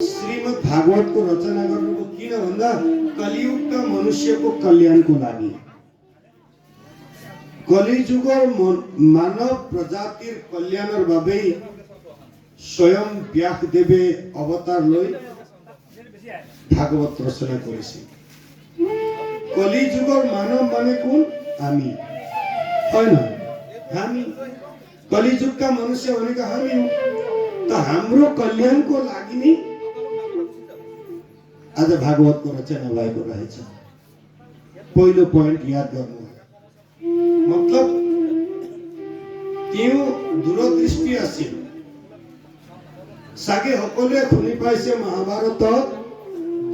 श्रीमद् भागवत को रचना गर्नुको किन भन्दा कलियुगका मनुष्यको कल्याणको लागि कलिजुगर मानव प्रजातिर कल्याणर বাবে स्वयं ব্যাসদেৱে अवतार লৈ ভাগৱত রচনা করেছে। কলিযুগৰ মানৱ মানে কোন? আমি, হয় না? हामी कलिजुगका मनुष्य भनेको हामी हो। त हाम्रो कल्याणको लागि नै आज भागवतको रचना भएको रहेछ। पहिलो पोइन्ट याद गर्नु, मतलब त्यो दूरदृष्टि আছিল। सागे সকলোৱে শুনি পাইছে মহাভাৰত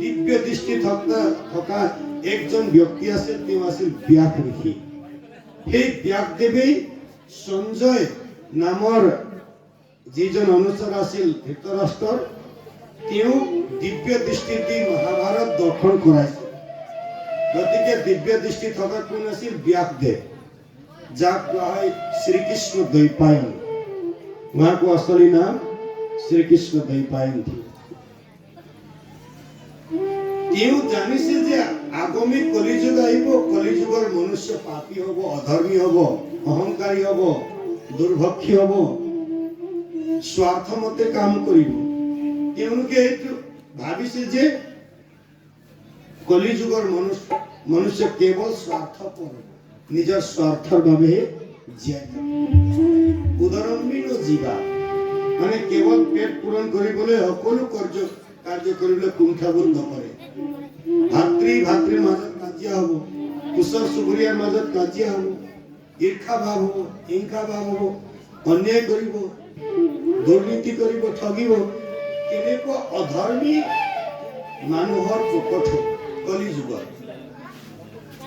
দিব্য দৃষ্টি থকা একজন ব্যক্তি আছিল, তেওঁ আছিল ব্যাস ঋষি। সেই ব্যাসদেৱে সঞ্জয় নামৰ যিজন অনুচৰ আছিল ধৃতৰাষ্ট্ৰৰ, তেওঁ দিব্য দৃষ্টি দি মহাভাৰত দৰ্শন কৰাইছিল। গতিকে দিব্য দৃষ্টি থকা কোন আছিল? ব্যাসদেৱ, যাক কোৱা হয় শ্ৰীকৃষ্ণ দ্বৈপায়ন। উहाँको असली नाम শ্ৰীকৃষ্ণ দ্বৈপায়ন थियो। তেওঁ জানিছিল যে আগামী কলিযুগ আহিব, কলিযুগৰ মনুষ্য পাপী হ'ব, অধৰ্মী হ'ব, অহংকাৰী হ'ব, দুৰ্ভক্ষী হ'ব, স্বাৰ্থমতে কাম কৰিব। তেওঁলোকে এইটো ভাবিছে যে কলিযুগৰ মনুষ্য কেৱল স্বাৰ্থপৰ, নিজৰ স্বাৰ্থৰ বাবে জীয়াই থাকে। উদাহৰণবিহীন জীৱা, মানে কেৱল পেট পূৰণ কৰিবলৈ সকলো কাৰ্য কৰিবলৈ কুণ্ঠাবোধ নকৰে। ভাতৃৰ মাজত কাজিয়া হ'ব, ওচৰ চুবুৰীয়াৰ মাজত কাজিয়া হ'ব, ঈৰ্ষা ভাৱ হ'ব, হিংসা ভাৱ হ'ব, অন্যায় কৰিব, দুৰ্নীতি কৰিব, ঠগিব। কেনেকুৱা অধৰ্মী মানুহৰ প্ৰকট হ'ল কলিযুগত।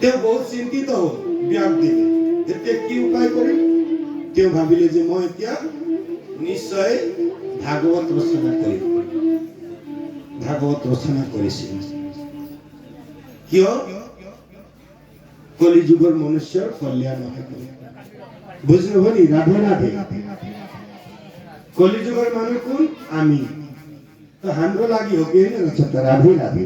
তেওঁ বহুত চিন্তিত হ'ল ব্যাসদেৱে। এতিয়া কি উপায় কৰিম? তেওঁ ভাবিলে যে মই এতিয়া নিশ্চয় ভাগৱত ৰচনা কৰিম। ভাগৱত ৰচনা কৰিছিল। কিয়? কলিযুগৰ মনুষ্যৰ কল্যাণ হয়। বুঝলো হলি? রাধে রাধে। কলিযুগৰ মানুহ কোন? আমি। তো हाम्रो लागि हो कि होइन रचना? राधे राधे।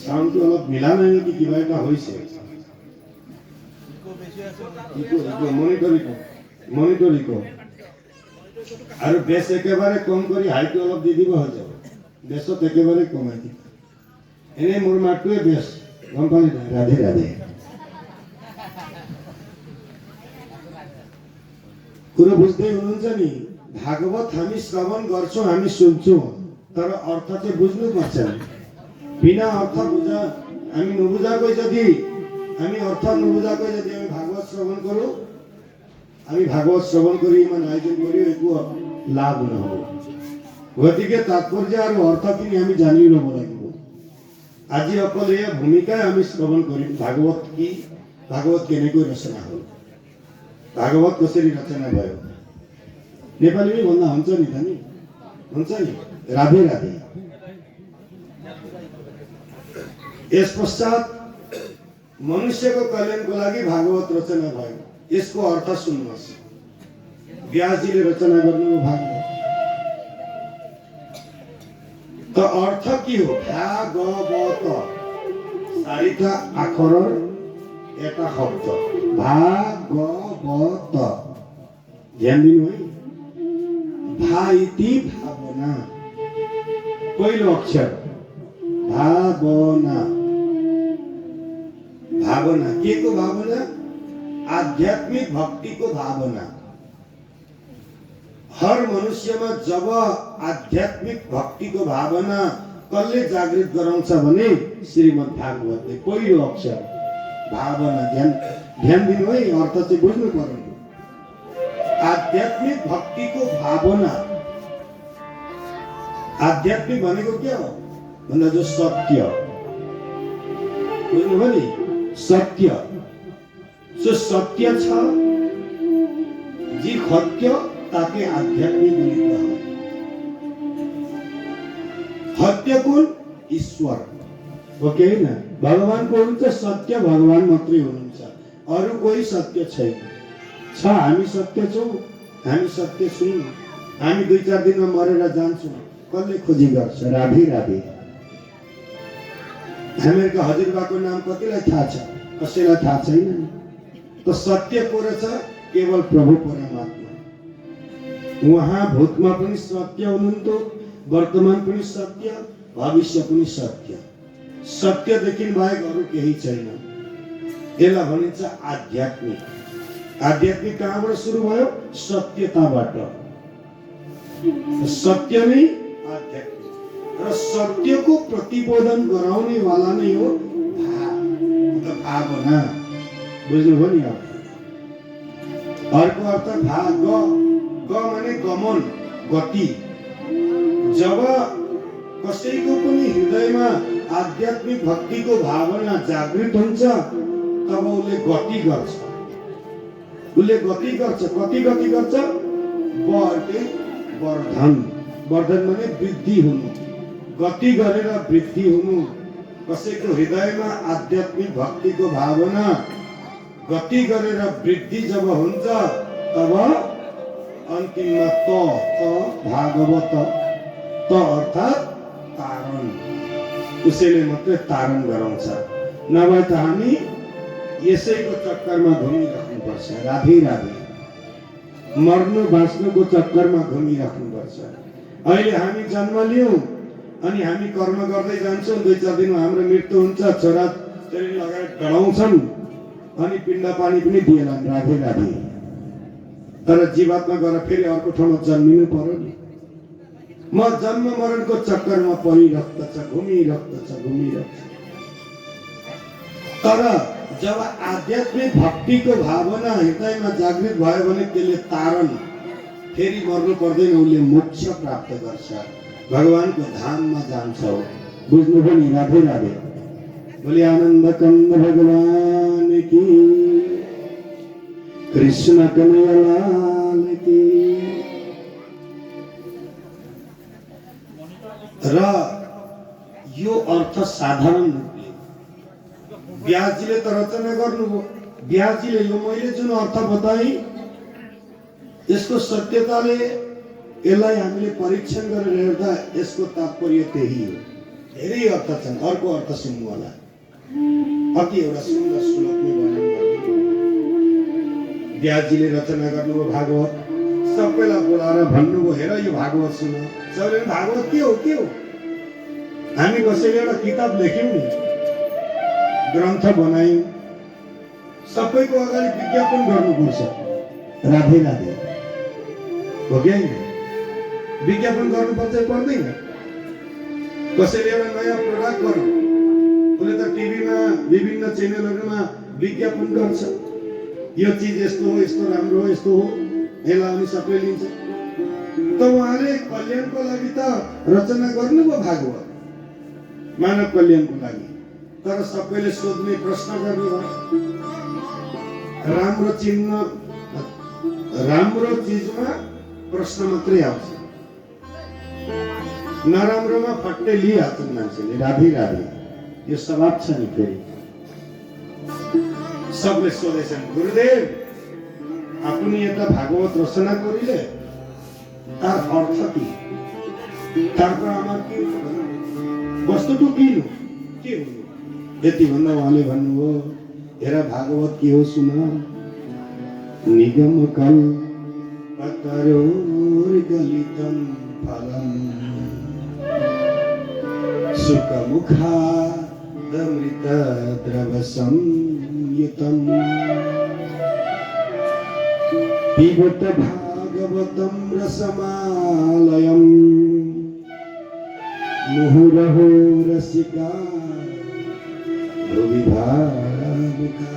साउन्डটো অলপ মিলা নাই নেকি? কিবা এটা হৈছে। মনিটৰি ক আৰু বেছ একেবাৰে কম কৰি হাইটো অলপ দি দিব হৈ যাব। বেছত একেবাৰে কমাই দিব। এনে মোৰ মাতটোৱে বেছ, গম পালি নাই? राधे राधे। कुरो बुझ्दै हुनुहुन्छ नि? भागवत हामी श्रवण गर्छौं, हामी सुन्छौं, तर अर्थ चाहिँ बुझ्नुपर्छ। बिना अर्थ हामी नबुझाकै যদি আমি অর্থ নবুঝাকৈ যদি আমি ভাগৱত শ্ৰৱণ কৰোঁ, আমি ভাগৱত শ্ৰৱণ কৰি ইমান আয়োজন কৰি একো লাভ নহ'ব। গতিকে তাৎপৰ্য আৰু অৰ্থখিনি আমি জানি ল'ব লাগিব। আজি অকল এয়া ভূমিকাই আমি শ্ৰৱণ কৰিম। ভাগৱত কি, ভাগৱত কেনেকৈ ৰচনা হ'ল, भागवत कसरी रचना भयो। नेपालीमै भन्दा हुन्छ नि त नि? हुन्छ नि? राधे राधे। यस पश्चात मनुष्यको कल्याणको लागि भागवत रचना भयो। यसको अर्थ सुन्नुहोस्। व्यासजीले रचना गर्नुभयो भागवत। त अर्थ के हो? भागवत चारिटा आखৰৰ এটা শব্দ, भागवत। ध्यान दिनु है। भा इति भावना, पहिलो अक्षर भावना। भावना के को भावना? आध्यात्मिक भक्ति को भावना। हर मनुष्यमा जब आध्यात्मिक भक्ति को भावना कसले जागृत गराउँछ भने श्रीमद् भागवतले पहिलो अक्षर भावना। ध्यान दिनु है। अर्थ चाहिँ बुझ्नु पर्यो। आध्यात्मिक भक्ति को भावना। आध्यात्मिक भनेको के हो भन्दा जो सत्य, बुझ्नुभयो नि? सत्य जो सत्य छ, जी सत्य ताके आध्यात्मिक বুলি কোৱা হয়। सत्य कुन? ईश्वर। ओके हैन? भगवान को हुन्छ सत्य, भगवान मात्रै हुनुहुन्छ, अरु कोही सत्य छैन। हामी सत्य छौं, हामी सत्य छौं। हामी 2-4 दिनमा मरेर जान्छौँ, कसले खोजी गर्छ? राभी राभी। हामीहरूको हजुरबाको नाम कतिलाई थाहा छ? कसैलाई थाहा छैन। त सत्य को रहेछ? केवल प्रभु परमात्मा। उहाँ भूतमा पनि सत्य हुनुहुन्थ्यो, वर्तमान पनि सत्य, भविष्य पनि सत्य। सत्यदेखि बाहेक अरू केही छैन। यसलाई भनिन्छ आध्यात्मिक। आध्यात्मिक कहाँबाट सुरु भयो? सत्यताबाट। सत्य नै आध्यात्मिक, र सत्यको प्रतिपादन गराउने वाला नै हो भावना। बुझ्नुभयो नि? अर्को अर्थ ग माने गमन, गति। जब कसैको पनि हृदयमा आध्यात्मिक भक्तिको भावना जागृत हुन्छ तब उसले गति गर्छ। कति गति गर्छ? वर्धन। वर्धन माने वृद्धि हुनु। गति गरेर वृद्धि हुनु। कसैको हृदयमा आध्यात्मिक भक्तिको भावना गति गरेर वृद्धि जब हुन्छ तब अन्तिममा त भागवत, त अर्थात् तारण। उसैले मात्रै तारण गराउँछ। नभए त हामी यसैको चक्करमा घुमिराख्नुपर्छ। राधे राधे। मर्नु बाँच्नुको चक्करमा घुमिराख्नुपर्छ। अहिले हामी जन्म लियौँ अनि हामी कर्म गर्दै जान्छौँ। 2-4 दिनमा हाम्रो मृत्यु हुन्छ। छोरा छोरी लगाएर डढाउँछन् अनि पिण्ड पानी पनि दिएलान्। राधे राधे। तर जीवात्मा गएर फेरि अर्को ठाउँमा जन्मिनु पर्यो नि। म जन्म मरणको चक्करमा परिरहत छ, घुमिरहत छ। तर जब आध्यात्मिक भक्तिको भावना हृदयमा जागृत भयो भने त्यसले तारण, फेरि मर्नु पर्दैन, उसले मोक्ष प्राप्त गर्छ, भगवानको धाममा जान्छ। बुझ्नु पनि? राधे राधे। बोले आनन्द कंद भगवान की, कृष्ण कन्हैया लाल की। र यो अर्थ साधारण रूपले व्यासजीले त रचना गर्नुभयो। व्यासजीले यो मैले जुन अर्थ बताएँ यसको सत्यताले यसलाई हामीले परीक्षण गरेर हेर्दा यसको तात्पर्य त्यही हो। धेरै अर्थ छन्। अर्को अर्थ सुन्नु होला। अति एउटा सुन्दर श्लोकमा वर्णन गर्नु। व्यासजीले रचना गर्नुभयो भागवत। सबैलाई बोलाएर भन्नुभयो, हेर यो भागवत सुन। सबैले भागवत के हो? हामी कसैले एउटा किताब लेख्यौँ नि, ग्रन्थ बनायौँ, सबैको अगाडि विज्ञापन गर्नुपर्छ। राधे राधे। हो कि होइन? विज्ञापन गर्नुपर्छ पर्दैन? कसैले एउटा नयाँ प्रडक्ट गर्नु, उसले त टिभीमा विभिन्न च्यानलहरूमा विज्ञापन गर्छ। यो चिज यस्तो हो, यस्तो राम्रो हो, यस्तो हो, यसलाई अनि सबै लिन्छ। त उहाँले कल्याणको लागि त रचना गर्नुभयो भागवत, मानव कल्याणको लागि। तर सबैले सोध्ने प्रश्न गर्ने भयो। राम्रो चिजमा प्रश्न मात्रै आउँछ, नराम्रोमा फट्टै लिइहाल्छन् मान्छेले। राधे राधे। यो स्वभाव छ नि। फेरि सबले सोधेछन्, गुरुदेव আপুনি এটা ভাগবত রচনা করিলে তার অর্থ কি? তারপর আমার কি বস্তুটো কিনো के हो? यति भन्दा उहाँले भन्नुभयो, हेर भागवत के हो सुन। निगम कल्पतरोर्गलितं फलम् सुखमुखादमृतद्रवसंयुतम् पिबत भागवतं रसमालयम् मुहुरहो रसिका भुवि भावुका।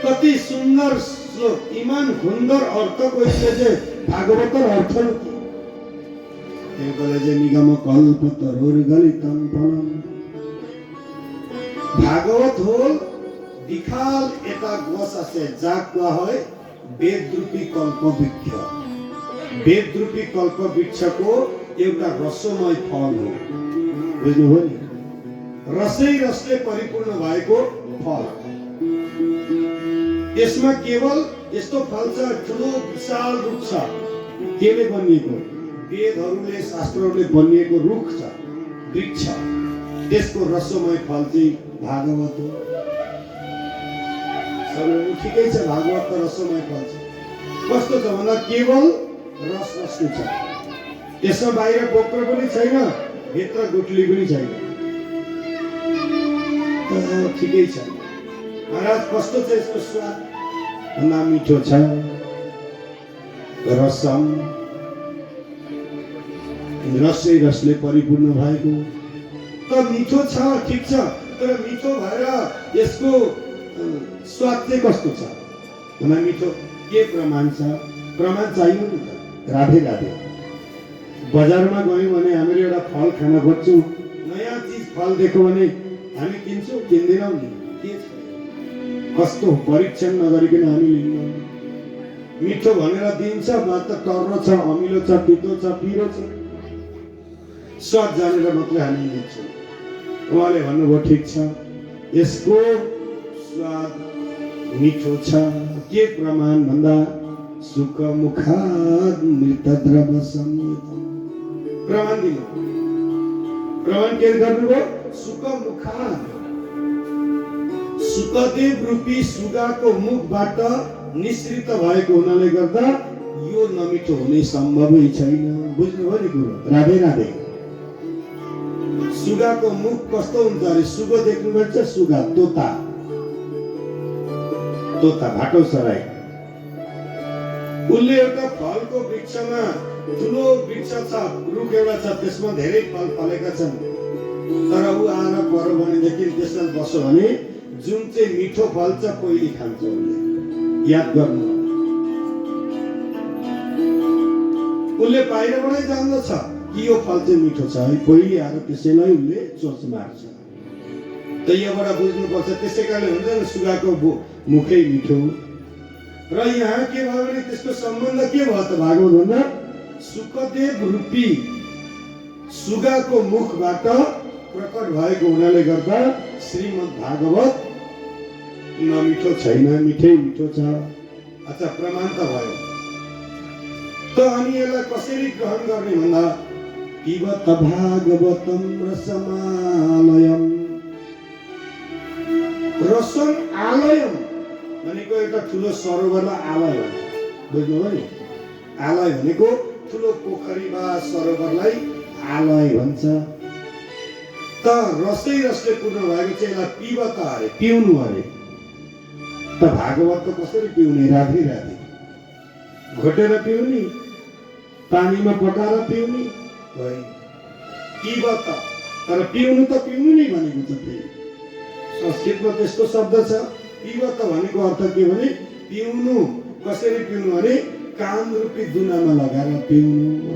कति सुंदर श्लोक, इमान सुंदर अर्थ कइसे भागवतर अर्थ के निगम कल्पतरोर्गलितं फलम्। भागवत हो विशाल এটা গছ আছে যাক কোৱা হয় বেদरूपी कल्पवृक्ष। वेदरूपी कल्पवृक्षको एउटा रसमय फल हो। बुझ्नुभयो नि? रसै रसले परिपूर्ण भएको फल। यसमा केवल यस्तो फल्छ, ठुलो विशाल रुख छ, केले बनिएको? वेदहरूले, शास्त्रहरूले बनिएको रुख छ, वृक्ष। त्यसको रसमय फल चाहिँ भागवत हो। सबैले ठिकै छ, भागवत त रसमय फल छ। कस्तो छ भन्दा केवल रस रस्नु छ, त्यसमा बाहिर पोक्र पनि छैन, भित्र गुठली पनि छैन, ठिकै छ। महाराज कस्तो छ यसको स्वाद भन्दा मिठो छ, रसम रसै रसले परिपूर्ण भएको। त मिठो छ, ठिक छ, तर मिठो भएर यसको स्वाद चाहिँ कस्तो छ भन्दा मिठो के प्रमाण छ? प्रमाण चाहियो नि त। राधे राधे। बजारमा गयौँ भने हामीले एउटा फल खान खोज्छौँ, नयाँ चिज फल देख्यौँ भने हामी किन्छौँ, किन्दैनौँ नि? के छ कस्तो परीक्षण नगरिकन हामी लिन्छौँ। मिठो भनेर दिन्छ, त टर्रो छ, अमिलो छ, तितो छ, पिरो छ, स्वाद जानेर मात्रै हामी लिन्छौँ। उहाँले भन्नुभयो ठिक छ, यसको स्वाद मिठो छ। के प्रमाण भन्दा सुख मुखाद मृत द्रव संयुतम। प्रमाण दिनु, प्रमाण के गर्नुभयो? सुख मुखाद, सुखदेव रूपी सुगाको मुखबाट निश्रित भएको हुनाले गर्दा यो नमिठो हुने सम्भवै छैन। बुझ्नुभयो नि कुरो? राधे राधे। सुगाको मुख कस्तो हुन्छ अरे? सुगो देख्नुभएको छ? सुगा, तोता, तोता भाटो सराई। उसले एउटा फलको वृक्षमा, ठुलो वृक्ष छ, रुख एउटा छ, त्यसमा धेरै फल फलेका छन्, तर ऊ आएर परो भनेदेखि त्यसमा बस्यो भने जुन चाहिँ मिठो फल छ पहिले खान्छ उसले। याद गर्नु, उसले बाहिरबाटै जान्दछ कि यो फल चाहिँ मिठो छ है, पहिले आएर त्यसैलाई उसले चोच मार्छ। त यहाँबाट बुझ्नुपर्छ। त्यसै कारणले हुन्छ नि सुगाको मुखै मिठो। र यहाँ के भयो भने त्यसको सम्बन्ध के भयो त भागवत भन्दा? सुखदेव रूपी सुगाको मुखबाट प्रकट भएको हुनाले गर्दा श्रीमद् भागवत नमिठो छैन, मिठै मिठो छ। अच्छा, प्रमाण त भयो। त अनि यसलाई कसरी ग्रहण गर्ने भन्दा पिबत भागवतम रसमालयम। रसम आलयम भनेको एउटा ठुलो सरोवरलाई आलय भन्छ। बुझ्नुभयो नि? आलय भनेको ठुलो पोखरी वा सरोवरलाई आलय भन्छ। त रसै रसले पूर्ण भएको चाहिँ यसलाई पिबत अरे, पिउनु अरे। त भागवत त कसरी पिउने? राधे राधे। घोटेर पिउने, पानीमा पकाएर पिउने होइन, पिबत। तर पिउनु त पिउनु नै भनेको छ। फेरि संस्कृतमा त्यस्तो शब्द छ। पिबत भनेको अर्थ के भने पिउनु। कसरी पिउनु भने कान रूपी दुनामा लगाएर पिउनु।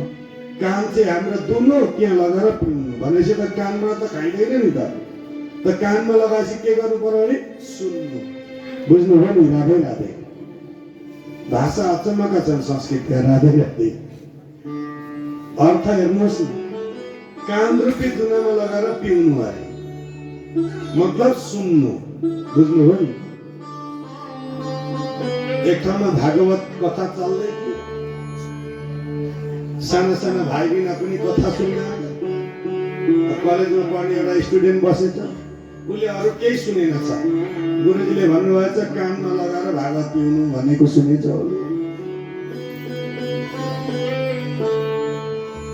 कान चाहिँ हाम्रो दुनो त्यहाँ लगाएर पिउनु भनेपछि त कानबाट त खाइँदैन नि त। त कानमा लगाएपछि के गर्नु पर्यो भने सुन्नु। बुझ्नुभयो नि? राधे राधे। भाषा अचम्मका छन् संस्कृतका। राधे राधे। अर्थ हेर्नुहोस् न, कान रूपी दुनामा लगाएर पिउनु अरे, मतलब सुन्नु। बुझ्नुभयो नि? एक ठाउँमा भागवत कथा चल्दै थियो, साना साना भाइ बहिनी पनि कथा सुन्न। कलेजमा पढ्ने एउटा स्टुडेन्ट बसेछ, उसले अरू केही सुनेन छ। गुरुजीले भन्नुभएको छ कानमा लगाएर भागवत पिउनु भनेको सुनेछ उसले।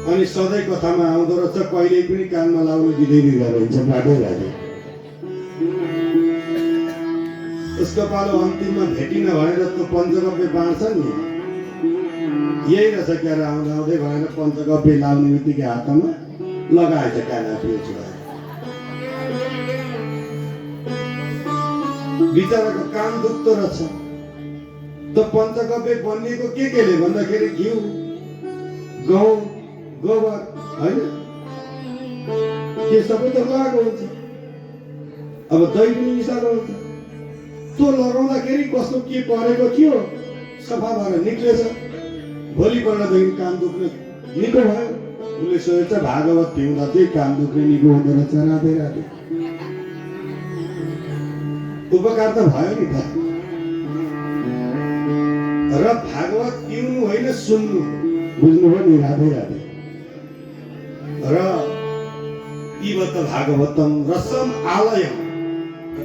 अनि सधैँ कथामा आउँदो रहेछ, कहिले पनि कानमा लाउनु दिँदैन रहन्छ। राधे राधे। उसको पालो अन्तिममा भेटिन भनेर त पञ्चगव्य बाँड्छ नि, यही रहेछ क्यार। आउँदा आउँदै भनेर पञ्चगव्य लाउने बित्तिकै हातमा लगाएछ काना पिउँछ। बिचराको कान दुख्दो रहेछ। त पञ्चगव्य बनिएको के केले भन्दाखेरि घिउ, गहुँ, गोबर होइन, के सबै त लगाएको हुन्छ। अब दही पनि मिसाएको हुन्छ। त्यो लगाउँदाखेरि कस्तो के परेको थियो, सफा भएर निक्लेछ। भोलिपल्टदेखि कान दुख्ने निको भयो। उसले सोचेछ भागवत पिउँदा चाहिँ कान दुख्ने निको हुँदो रहेछ। राधे राधे। उपकार त भयो नि त। र भागवत पिउनु होइन सुन्नु, बुझ्नुभयो नि? राधे राधे। र पिबत भागवतम रसम आलयम,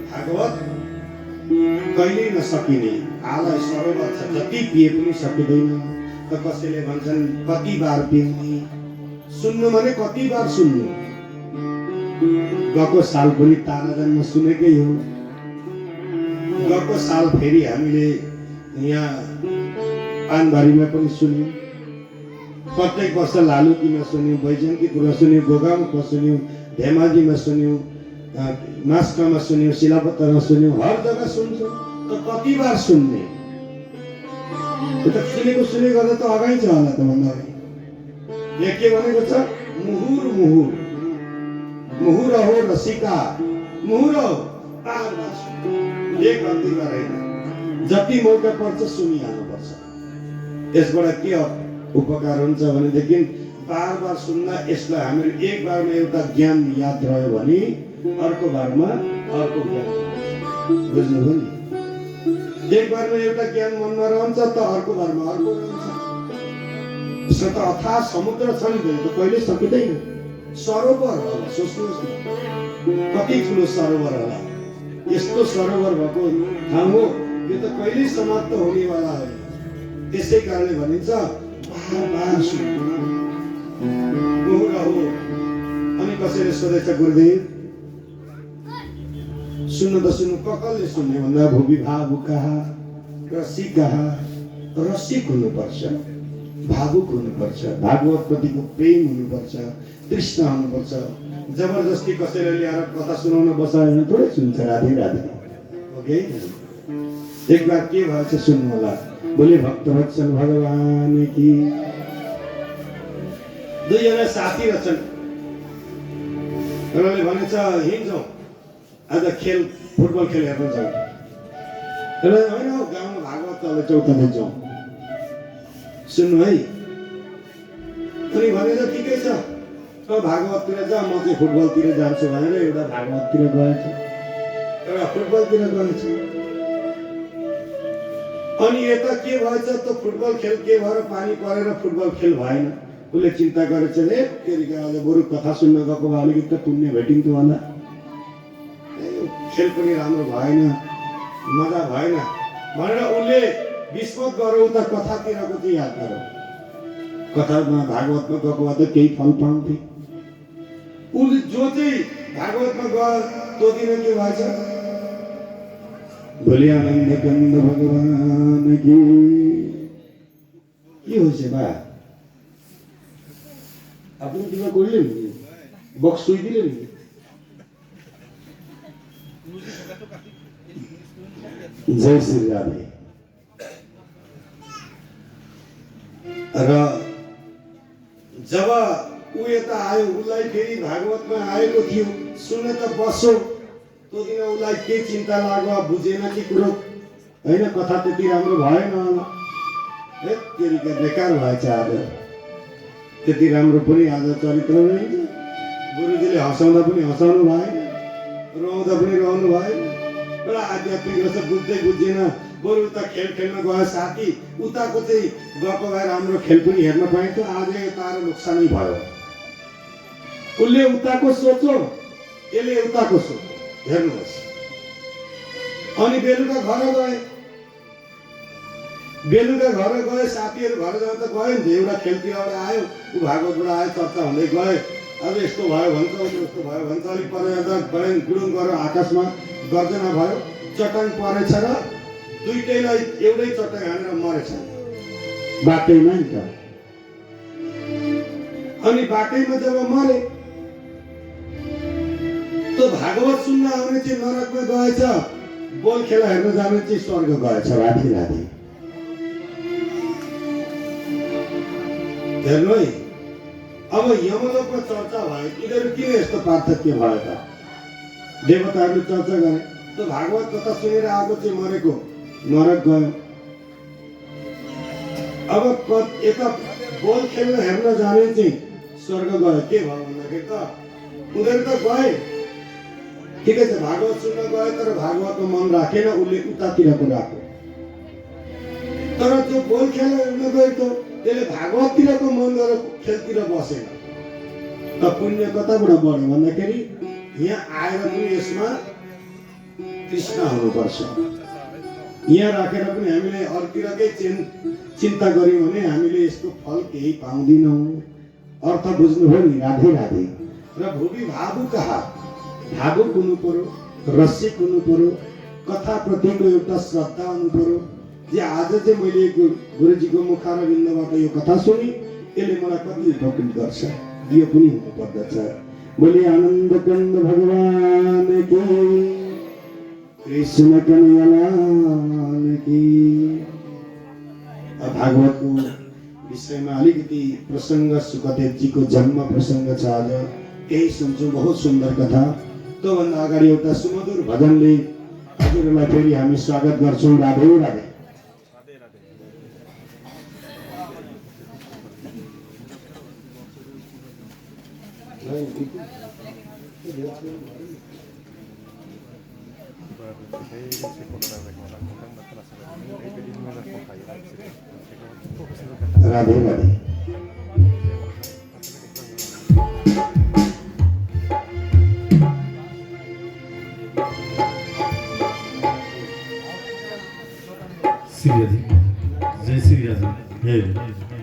भागवत कहिल्यै नसकिने आलय सरोवर छ, जति पिए पनि सकिँदैन। त कसैले भन्छन् कति बार पिउने, सुन्नु भने कति बार सुन्नु। गएको साल पनि तारा जन्म सुनेकै हो। गएको साल फेरि हामीले यहाँ पानबारीमा पनि सुन्यौँ, प्रत्येक वर्ष लालुकीमा सुन्यौँ, बैजन्तीपुरमा सुन्यौँ, गोगाउँमा सुन्यौँ, धेमाजीमा सुन्यौँ, मास्कामा सुन्यौँ, शिलापत्तरमा सुन्यौँ, हर जग्गा सुन्छौँ। त कति बार सुन्ने? सुनेको सुने गर्दा त अगाडि छ होला त भन्दा यहाँ के भनेको छ? मुहुर मुहुर मुहुर हो रसिका, मुहुर हो बार बार सुन्नु, एक गल्ती गरेन, जति मौका पर्छ सुनिहाल्नुपर्छ। यसबाट के उपकार हुन्छ भनेदेखि बार बार सुन्दा यसलाई हामीले एक बारमा एउटा ज्ञान याद रह्यो भने अर्को बारमा अर्को ज्ञान, बुझ्नुभयो नि? एक बारमा एउटा ज्ञान मनमा रहन्छ त अर्को बारमा अर्को रहन्छ। यसो त अथाह समुद्र छ नि, त कहिले सकिँदैन। सरोवर होला, सोच्नुहोस् न कति ठुलो सरोवर होला। यस्तो सरोवर भएको ठाउँ हो, यो त कहिल्यै समाप्त हुनेवाला होइन। त्यसै कारणले भनिन्छ बार बार सुन्नु, मुहुर हो। अनि कसैले सोधेछ गुरुदेव सुन्नु त सुन्नु, कसले सुन्ने भन्दा भूविभावुका रसिका, रसिक हुनुपर्छ, भावुक हुनुपर्छ, भागवत प्रतिको प्रेम हुनुपर्छ, तृष्णा हुनुपर्छ। जबरजस्ती कसैले ल्याएर कथा सुनाउन बसायो भने थोरै सुन्छ। राधे राधे। ओके, एक बार के भएछ सुन्नु होला। बोले भक्तवत्सल भगवान की। दुईजना साथी रहेछन्, उनीहरूले भनेछ हिँड्छौँ आज खेल, फुटबल खेल हेर्न जाउँ। होइन हौ, गाउँमा भागवत चल्दैछ, उता जाउँ। सुन्नु है। अनि भनेर ठिकै छ, त भागवततिर जा, म चाहिँ फुटबलतिर जान्छु भनेर एउटा भागवततिर गएछ, एउटा फुटबलतिर गएछ। अनि यता के भएछ त फुटबल खेल के भएर पानी परेर फुटबल खेल भएन। उसले चिन्ता गरेछ, आज बरु कथा सुन्न गएको भए अलिकति त पुण्य भेटिन्थ्यो होला, खेल पनि राम्रो भएन, मजा भएन भनेर उसले विस्मत गरेर उता कथातिरको चाहिँ याद गर्यो। कथामा भागवतमा गएको भए त केही फल पाउँथे। उसले जो चाहिँ भागवतमा गयो त्यो दिन के भएछ? भोलि आनन्द कन्द भगवान की। के हो से बा आफ्नो तिमीलाई कोहीले बक्स सुइदिले नि? जय श्री राधे। र जब ऊ यता आयो, उसलाई फेरि भागवतमा आएको थियो, सुने त बसो। त्यो दिन उसलाई के चिन्ता लाग्यो, बुझेन कि कुरो होइन, कथा त्यति राम्रो भएन होला, बेकार भएछ। आज त्यति राम्रो पनि आज चरित्र रहेछ। गुरुजीले हँसाउँदा पनि हँसाउनु भएन, रुवाउँदा पनि रुवाउनु भएन। एउटा आध्यात्मिक रहेछ, बुझ्दै बुझेन। बरु उता खेल खेल्न गयो साथी, उताको चाहिँ गएको भए राम्रो खेल पनि हेर्न पाइन्थ्यो। आज यता नोक्सानै भयो। उसले उताको सोचो, यसले उताको सोचो, हेर्नुहोस्। अनि बेलुका घर गए, साथीहरू घर जाँदा गयो नि, एउटा खेलतिरबाट आयो, ऊ भागवतबाट आयो, चर्चा हुँदै गए। अब यस्तो भयो भन्छ, उस्तो भयो भन्छ। अलिक पर जाँदा गडेन गुडुङ गरेर आकाशमा गर्जना भयो, चट्टाङ परेछ र दुईटैलाई एउटै चट्टाङ हानेर मरेछ बाटैमा नि त। अनि बाटैमा जब मरे, त्यो भागवत सुन्न आउने चाहिँ नरकमा गएछ, बल खेला हेर्न जाने चाहिँ स्वर्ग गएछ। राधे राधे। हेर्नु है, अब यमलोकमा चर्चा भयो, यिनीहरू किन यस्तो पार्थक्य भयो त? देवताहरूले चर्चा गरे, त्यो भागवत कथा सुनेर आएको चाहिँ मरेको नरक गयो। अब यता बल खेल्न हेर्न जाने चाहिँ स्वर्ग गयो। के भयो भन्दाखेरि त उनीहरू त गए, ठिकै छ, भागवत सुन्न गए, तर भागवतमा मन राखेन, उसले उतातिरको राख्यो। तर त्यो बोल खेल हेर्न गएको त्यसले भागवततिरको मन गरेर खेलतिर बसेन। त पुण्य कताबाट बढ्यो भन्दाखेरि यहाँ आएर पनि यसमा तृष्णा हुनुपर्छ। यहाँ राखेर पनि हामीले अर्तिरकै चिन्ता गर्यौँ भने हामीले यसको फल केही पाउँदैनौँ। अर्थ बुझ्नुभयो नि? राधे राधे। र भूमि भावुक भावुक हुनु पर्यो, रसिक हुनु पर्यो, कथाप्रतिको एउटा श्रद्धा हुनु पर्यो। जे आज चाहिँ मैले गुरुजीको मुखारविन्दबाट यो कथा सुनि यसले मलाई कति उपकृत गर्छ यो पनि हुनुपर्दछ। बोले आनन्द कन्द भगवान की, कृष्ण कन्हैयालाल की। भागवतको विषयमा अलिकति प्रसङ्ग सुखदेवजीको जन्म प्रसङ्ग छ। आज त्यही सुन्छौँ, बहुत सुन्दर कथा। त्योभन्दा अगाडि एउटा सुमधुर भजनले हजुरहरूलाई फेरि हामी स्वागत गर्छौँ। राधे राधे। राधे राधे। श्री राधे, जय श्री राधे।